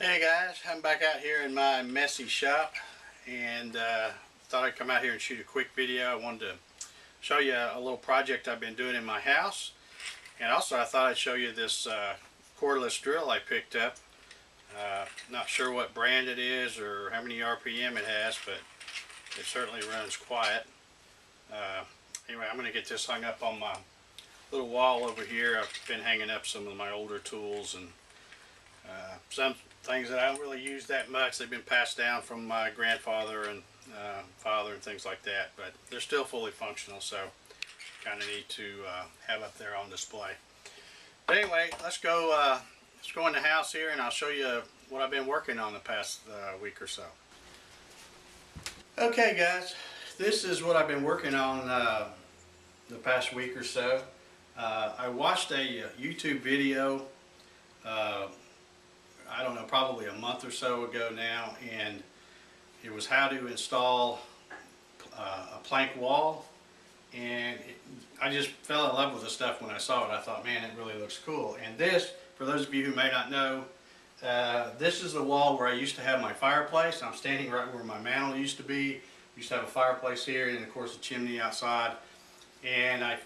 Hey guys, I'm back out here in my messy shop and thought I'd come out here and shoot a quick video. I wanted to show you a little project I've been doing in my house, and also I thought I'd show you this cordless drill I picked up. Not sure what brand it is or how many RPM it has, but it certainly runs quiet. Anyway, I'm going to get this hung up on my little wall over here. I've been hanging up some of my older tools and some things that I don't really use that much. They've been passed down from my grandfather and father and things like that, but they're still fully functional, so kind of neat to have up there on display. But anyway, let's go in the house here and I'll show you what I've been working on the past week or so. Okay guys, this is what I've been working on the past week or so. I watched a YouTube video I don't know, probably a month or so ago now, and it was how to install a plank wall, and I just fell in love with the stuff when I saw it. I thought, man, it really looks cool. And this, for those of you who may not know, this is the wall where I used to have my fireplace. I'm standing right where my mantle used to be. I used to have a fireplace here and of course a chimney outside, and I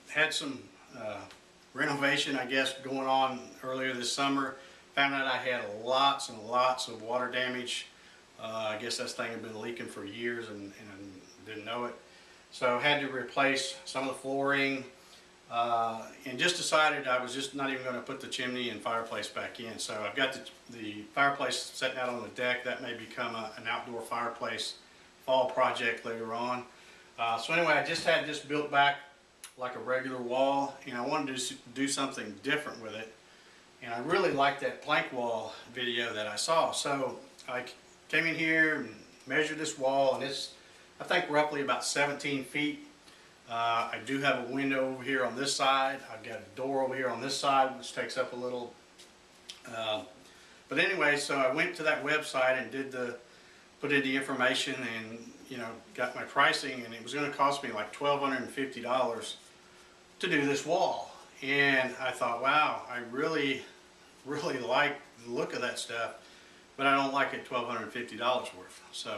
had some renovation, I guess, going on earlier this summer. Found out I had lots and lots of water damage. I guess this thing had been leaking for years and didn't know it. So had to replace some of the flooring and just decided I was just not even going to put the chimney and fireplace back in. So I've got the fireplace sitting out on the deck. That may become an outdoor fireplace fall project later on. So anyway, I just had this built back like a regular wall, and I wanted to do something different with it. And I really liked that plank wall video that I saw. So I came in here and measured this wall, and it's, I think, roughly about 17 feet. I do have a window over here on this side. I've got a door over here on this side, which takes up a little. But anyway, so I went to that website and put in the information and, got my pricing, and it was going to cost me like $1,250 to do this wall. And I thought, wow, I really like the look of that stuff, but I don't like it $1,250 worth. So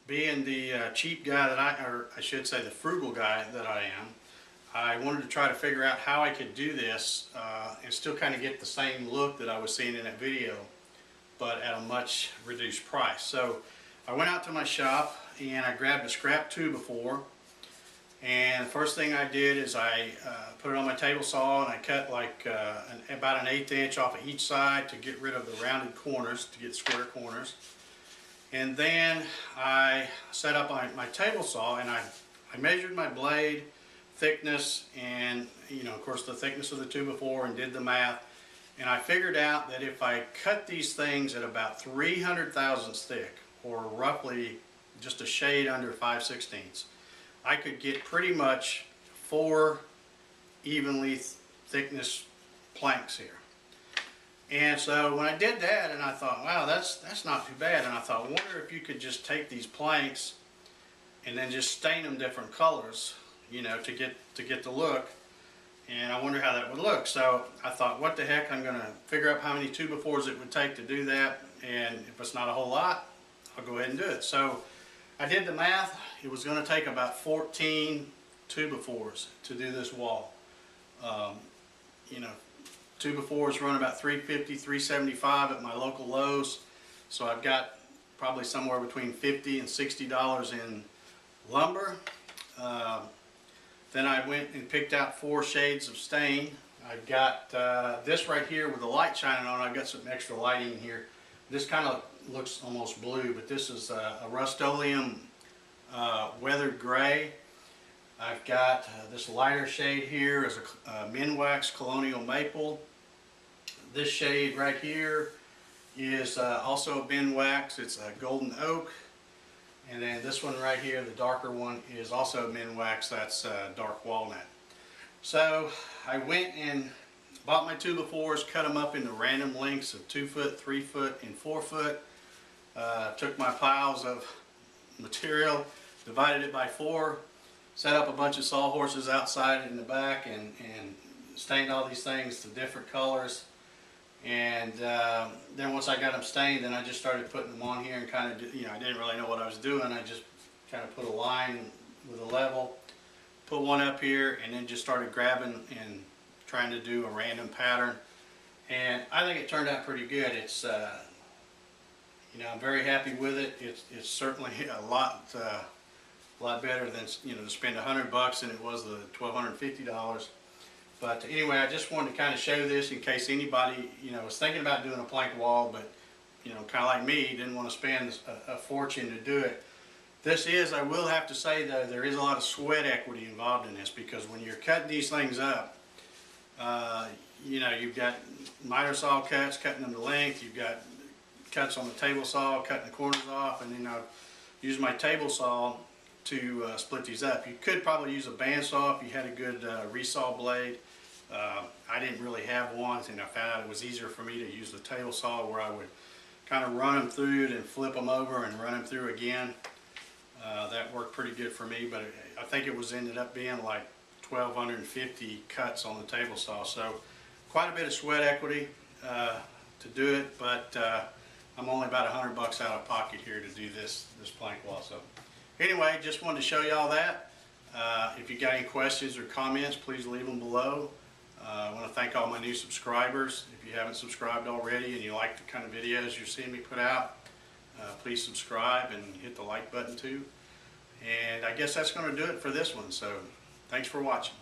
being the cheap guy that or I should say the frugal guy that I am, I wanted to try to figure out how I could do this and still kind of get the same look that I was seeing in that video, but at a much reduced price. So I went out to my shop and I grabbed a scrap 2x4. And the first thing I did is I put it on my table saw and I cut like about an 1/8 inch off of each side to get rid of the rounded corners, to get square corners. And then I set up my table saw and I measured my blade thickness and, of course, the thickness of the 2x4, and did the math. And I figured out that if I cut these things at about 300 thousandths thick, or roughly just a shade under 5/16, I could get pretty much 4 evenly thickness planks here. And so when I did that, and I thought, wow, that's not too bad. And I thought, I wonder if you could just take these planks and then just stain them different colors, to get the look. And I wonder how that would look. So I thought, what the heck, I'm going to figure out how many 2x4s it would take to do that. And if it's not a whole lot, I'll go ahead and do it. So I did the math. It was going to take about 14 2x4s to do this wall. 2x4s run about $350, $375 at my local Lowe's. So I've got probably somewhere between $50 and $60 in lumber. Then I went and picked out 4 shades of stain. I've got this right here with the light shining on it. I've got some extra lighting here. This kind of looks almost blue, but this is a Rust-Oleum weathered gray. I've got this lighter shade here is a Minwax Colonial Maple. This shade right here is also a Minwax. It's a Golden Oak. And then this one right here, the darker one, is also Minwax. That's Dark Walnut. So I went and bought my 2x4s, cut them up into random lengths of 2 foot, 3 foot, and 4 foot. Took my piles of material, divided it by 4, set up a bunch of sawhorses outside in the back, and stained all these things to different colors. And then once I got them stained, then I just started putting them on here and kind of, I didn't really know what I was doing. I just kind of put a line with a level, put one up here, and then just started grabbing and trying to do a random pattern. And I think it turned out pretty good. It's, I'm very happy with it. It's certainly a lot better than, to spend $100 than it was the $1,250. But anyway, I just wanted to kind of show this in case anybody, was thinking about doing a plank wall, but, kind of like me, didn't want to spend a fortune to do it. This is, I will have to say though, there is a lot of sweat equity involved in this, because when you're cutting these things up, you've got miter saw cuts, cutting them to length, you've got cuts on the table saw, cutting the corners off, and then I use my table saw to split these up. You could probably use a bandsaw if you had a good resaw blade. I didn't really have one, and I found out it was easier for me to use the table saw, where I would kind of run them through and flip them over and run them through again. That worked pretty good for me, but I think it ended up being like 1,250 cuts on the table saw. So quite a bit of sweat equity to do it, but I'm only about $100 out of pocket here to do this plank wall. So anyway, just wanted to show you all that. If you got any questions or comments, please leave them below. I want to thank all my new subscribers. If you haven't subscribed already and you like the kind of videos you're seeing me put out, please subscribe and hit the like button too. And I guess that's going to do it for this one. So thanks for watching.